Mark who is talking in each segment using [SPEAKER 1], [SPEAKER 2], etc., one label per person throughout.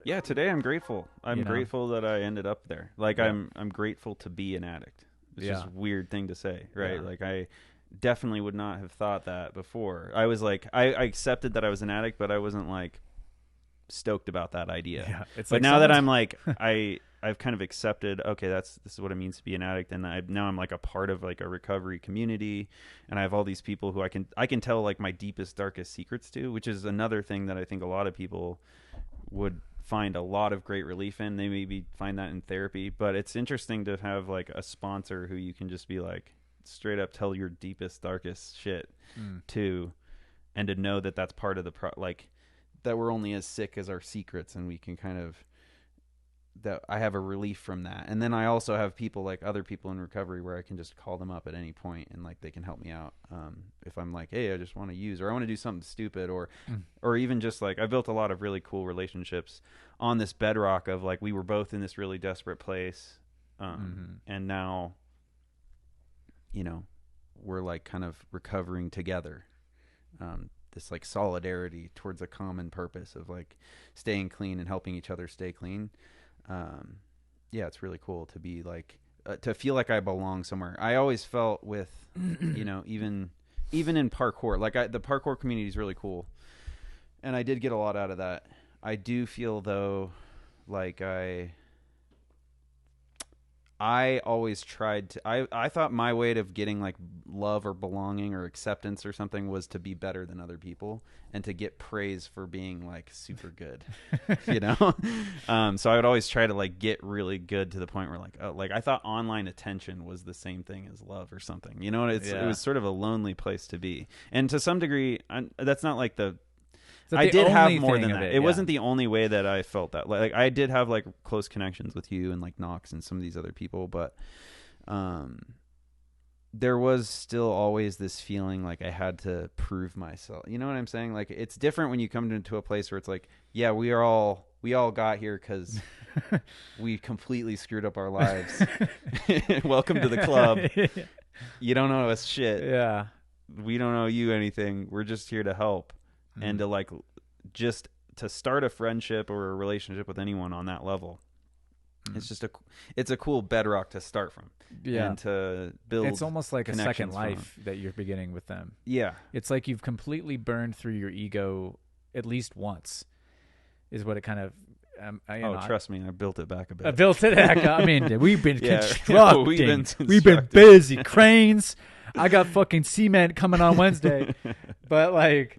[SPEAKER 1] Yeah, today I'm grateful. I'm
[SPEAKER 2] You know?
[SPEAKER 1] grateful that I ended up there. Like
[SPEAKER 2] Yeah.
[SPEAKER 1] I'm grateful to be an addict. It's just
[SPEAKER 2] Yeah.
[SPEAKER 1] a weird thing to say, right?
[SPEAKER 2] Yeah.
[SPEAKER 1] Like I definitely would not have thought that before. I was like I accepted that I was an addict, but I wasn't like stoked about that idea.
[SPEAKER 2] Yeah. It's
[SPEAKER 1] But
[SPEAKER 2] like
[SPEAKER 1] now that
[SPEAKER 2] someone's
[SPEAKER 1] I'm like I've kind of accepted, okay, this is what it means to be an addict, and now I'm like a part of like a recovery community, and I have all these people who I can tell like my deepest darkest secrets to, which is another thing that I think a lot of people would find a lot of great relief in. They maybe find that in therapy, but it's interesting to have like a sponsor who you can just be like straight up tell your deepest darkest shit
[SPEAKER 2] mm,
[SPEAKER 1] to, and to know that that's part of the like that we're only as sick as our secrets, and we can kind of that I have a relief from that. And then I also have people like other people in recovery where I can just call them up at any point and like they can help me out. If I'm like, hey, I just want to use, or I want to do something stupid,
[SPEAKER 2] mm,
[SPEAKER 1] or even just like I built a lot of really cool relationships on this bedrock of like we were both in this really desperate place, and now, you know, we're like kind of recovering together. This like solidarity towards a common purpose of like staying clean and helping each other stay clean. um, yeah, it's really cool to be like to feel like I belong somewhere. I always felt with, you know, even in parkour, like the parkour community is really cool, and I did get a lot out of that. I do feel though, like I always tried to. I thought my way of getting like love or belonging or acceptance or something was to be better than other people and to get praise for being like super good, you know. So I would always try to like get really good to the point where like, oh, like I thought online attention was the same thing as love or something, you know. And it
[SPEAKER 2] yeah.
[SPEAKER 1] was sort of a lonely place to be, and to some degree, that's not like the
[SPEAKER 2] Is that
[SPEAKER 1] I
[SPEAKER 2] the
[SPEAKER 1] did have
[SPEAKER 2] only
[SPEAKER 1] more
[SPEAKER 2] thing
[SPEAKER 1] than
[SPEAKER 2] of
[SPEAKER 1] that.
[SPEAKER 2] it?
[SPEAKER 1] It
[SPEAKER 2] Yeah.
[SPEAKER 1] wasn't the only way that I felt that. Like I did have like close connections with you and like Knox and some of these other people, but um there was still always this feeling like I had to prove myself. You know what I'm saying? Like it's different when you come into a place where it's like, yeah, we all got here cuz we completely screwed up our lives. Welcome to the club. You don't know us shit.
[SPEAKER 2] yeah.
[SPEAKER 1] We don't owe you anything. We're just here to help, and
[SPEAKER 2] Mm,
[SPEAKER 1] to like just to start a friendship or a relationship with anyone on that level.
[SPEAKER 2] mm.
[SPEAKER 1] It's just it's a cool bedrock to start from
[SPEAKER 2] Yeah.
[SPEAKER 1] and to
[SPEAKER 2] It's
[SPEAKER 1] build
[SPEAKER 2] almost like a second
[SPEAKER 1] connections from.
[SPEAKER 2] life that you're beginning with them.
[SPEAKER 1] Yeah.
[SPEAKER 2] It's like you've completely burned through your ego at least once, is what it kind of.
[SPEAKER 1] Oh, trust me, I built it back a
[SPEAKER 2] I
[SPEAKER 1] bit.
[SPEAKER 2] built it. I mean, we've been
[SPEAKER 1] Yeah.
[SPEAKER 2] constructing. We've been busy. Cranes. I got fucking cement coming on Wednesday, but like,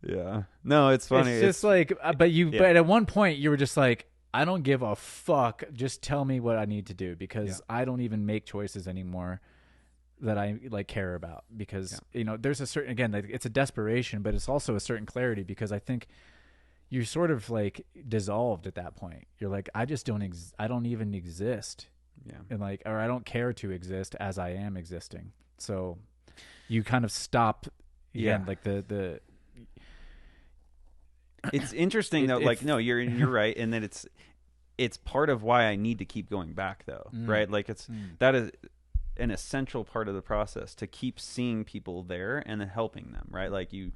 [SPEAKER 1] Yeah. No, it's funny.
[SPEAKER 2] it's just like, but
[SPEAKER 1] yeah.
[SPEAKER 2] but at one point you were just like, I don't give a fuck. Just tell me what I need to do because I don't even make choices anymore that I like care about because you know there's a certain again like, it's a desperation, but it's also a certain clarity because I think you sort of like dissolved at that point. You're like, I just don't I don't even exist.
[SPEAKER 1] Yeah.
[SPEAKER 2] And like, or I don't care to exist as I am existing. So you kind of stop again, like the
[SPEAKER 1] It's interesting though, like no, you're right, and that it's part of why I need to keep going back though, right? Like that is an essential part of the process to keep seeing people there and then helping them, right? Like you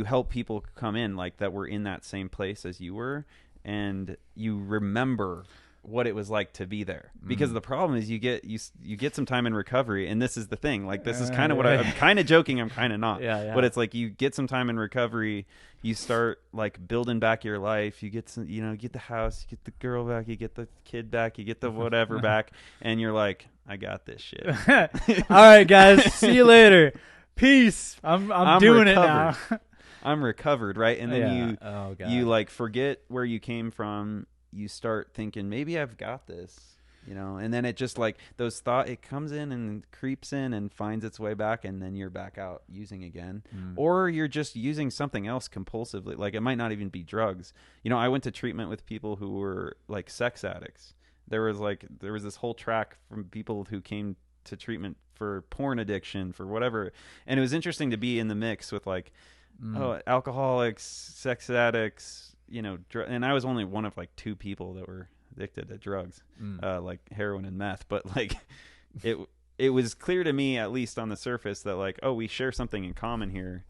[SPEAKER 1] help people come in like that were in that same place as you were, and you remember what it was like to be there, because the problem is you get some time in recovery, and this is the thing, like this is kind of what I'm kind of joking, I'm kind of not, but it's like you get some time in recovery, you start like building back your life, you get some, you know, get the house, you get the girl back, you get the kid back, you get the whatever back, and you're like, I got this shit.
[SPEAKER 2] All right, guys, see you later. Peace. I'm doing
[SPEAKER 1] recovered.
[SPEAKER 2] it now.
[SPEAKER 1] I'm recovered, right? And then you like forget where you came from. You start thinking, maybe I've got this, you know, and then it just like it comes in and creeps in and finds its way back, and then you're back out using again. Or you're just using something else compulsively. Like it might not even be drugs. You know, I went to treatment with people who were like sex addicts. There was this whole track from people who came to treatment for porn addiction, for whatever. And it was interesting to be in the mix with like, alcoholics, sex addicts, you know, and I was only one of like 2 people that were addicted to drugs, like heroin and meth. But like, it was clear to me, at least on the surface, that like, oh, we share something in common here.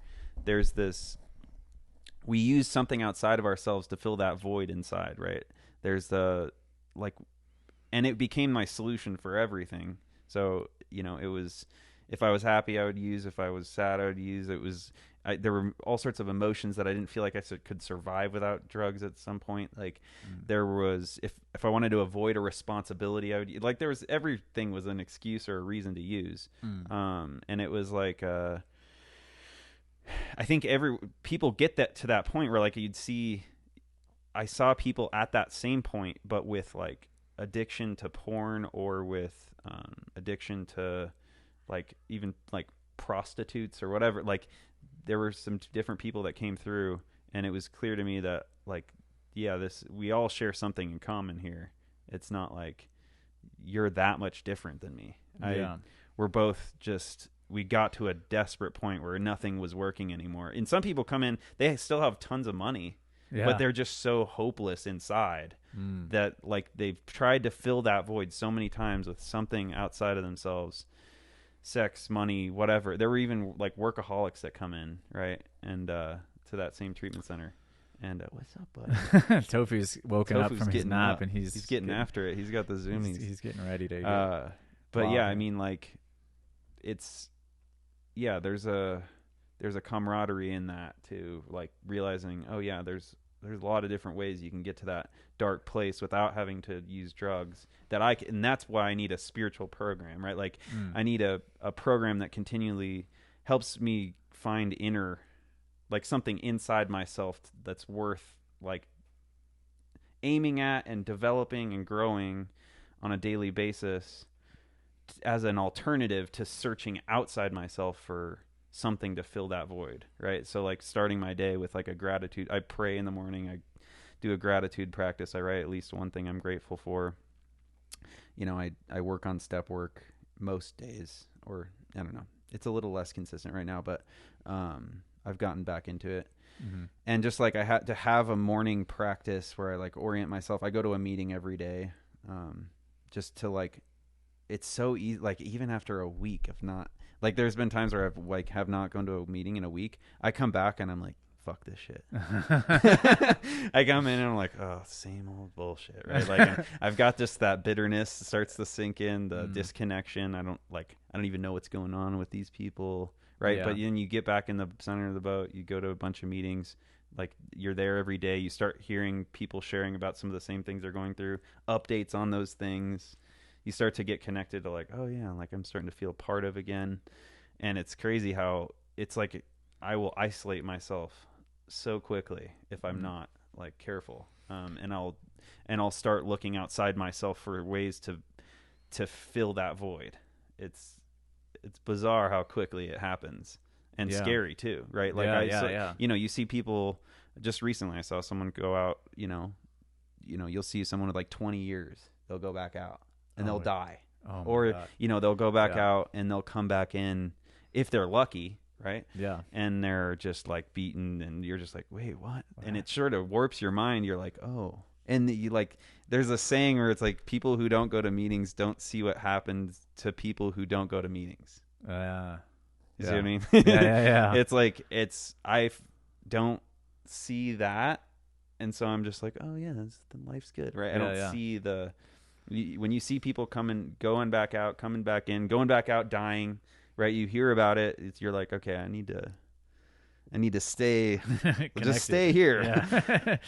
[SPEAKER 1] There's this we use something outside of ourselves to fill that void inside, right? There's the like, and it became my solution for everything. So, you know, it was, if I was happy, I would use. If I was sad, I would use. There were all sorts of emotions that I didn't feel like I could survive without drugs at some point. Like there was, if I wanted to avoid a responsibility, I would, like, there was, everything was an excuse or a reason to use. And it was like, I think people get that to that point where, like, I saw people at that same point, but with like addiction to porn, or with addiction to like even like prostitutes or whatever. Like there were some different people that came through, and it was clear to me that, like, yeah, we all share something in common here. It's not like you're that much different than me. We're both just, we got to a desperate point where nothing was working anymore. And some people come in, they still have tons of money, but they're just so hopeless inside that, like, they've tried to fill that void so many times with something outside of themselves. Sex, money, whatever. There were even like workaholics that come in, right? And to that same treatment center. And what's up, bud?
[SPEAKER 2] Tofu's woken up from his nap, and he's
[SPEAKER 1] getting after it. He's got the zoomies.
[SPEAKER 2] He's getting ready to
[SPEAKER 1] but yeah, I mean, like, it's, yeah, there's a camaraderie in that too, like realizing, oh yeah, there's a lot of different ways you can get to that dark place without having to use drugs. And that's why I need a spiritual program, right? Like I need a program that continually helps me find inner, like, something inside myself that's worth, like, aiming at and developing and growing on a daily basis, as an alternative to searching outside myself for something to fill that void, right? So, like, starting my day with like a gratitude. I pray in the morning. I do a gratitude practice. I write at least one thing I'm grateful for. You know, I work on step work most days, or I don't know. It's a little less consistent right now, but I've gotten back into it. And just like I had to have a morning practice where I like orient myself. I go to a meeting every day, just to, like, it's so easy. Like, even after a week of not, like, there's been times where I've have not gone to a meeting in a week. I come back and I'm like, fuck this shit. I come in and I'm like, oh, same old bullshit, right? Like, I've got just that bitterness starts to sink in, the disconnection. I don't even know what's going on with these people, right? But then you get back in the center of the boat, you go to a bunch of meetings, like, you're there every day, you start hearing people sharing about some of the same things they're going through, updates on those things. You start to get connected to, like, oh yeah, like, I'm starting to feel part of again. And it's crazy how it's like I will isolate myself so quickly if I'm not, like, careful. And I'll start looking outside myself for ways to fill that void. It's bizarre how quickly it happens, and scary too, right? Like, you know, you see people. Just recently, I saw someone go out. You know, you'll see someone with like 20 years. They'll go back out and they'll die, or God. You know, they'll go back out and they'll come back in if they're lucky. Right. Yeah. And they're just like beaten, and you're just like, wait, what? And it sort of warps your mind. You're like, oh, and you, like, there's a saying where it's like, people who don't go to meetings don't see what happens to people who don't go to meetings. You see what I mean? Yeah. It's like, I don't see that. And so I'm just like, oh yeah, then life's good. Right. I don't see when you see people going back out, coming back in, going back out, dying. Right, you hear about it. You're like, okay, I need to stay, just stay here. Yeah.